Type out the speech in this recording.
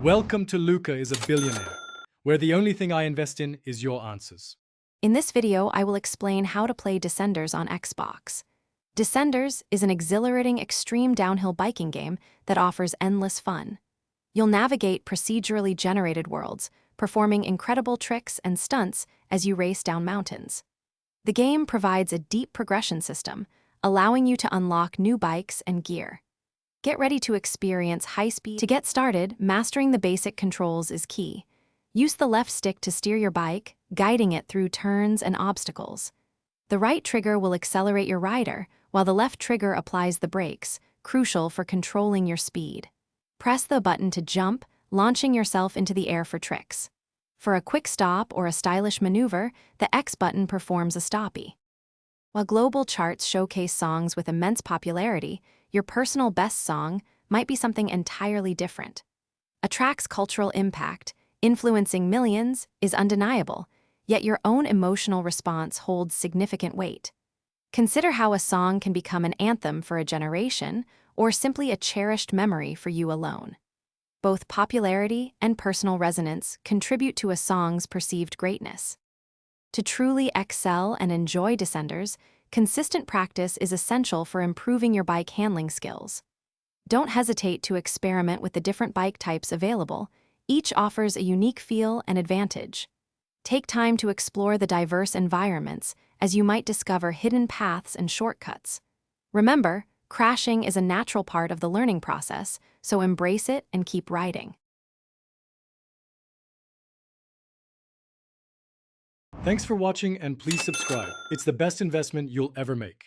Welcome to Luca is a Billionaire, where the only thing I invest in is your answers. In this video, I will explain how to play Descenders on Xbox. Descenders is an exhilarating extreme downhill biking game that offers endless fun. You'll navigate procedurally generated worlds, performing incredible tricks and stunts as you race down mountains. The game provides a deep progression system, allowing you to unlock new bikes and gear. Get ready to experience high speed. To get started, mastering the basic controls is key. Use the left stick to steer your bike, guiding it through turns and obstacles. The right trigger will accelerate your rider, while the left trigger applies the brakes, crucial for controlling your speed. Press the button to jump, launching yourself into the air for tricks. For a quick stop or a stylish maneuver, the X button performs a stoppie. While global charts showcase songs with immense popularity, your personal best song might be something entirely different. A track's cultural impact, influencing millions, is undeniable, yet your own emotional response holds significant weight. Consider how a song can become an anthem for a generation or simply a cherished memory for you alone. Both popularity and personal resonance contribute to a song's perceived greatness. To truly excel and enjoy Descenders, consistent practice is essential for improving your bike handling skills. Don't hesitate to experiment with the different bike types available. Each offers a unique feel and advantage. Take time to explore the diverse environments, as you might discover hidden paths and shortcuts. Remember, crashing is a natural part of the learning process, so embrace it and keep riding. Thanks for watching and please subscribe. It's the best investment you'll ever make.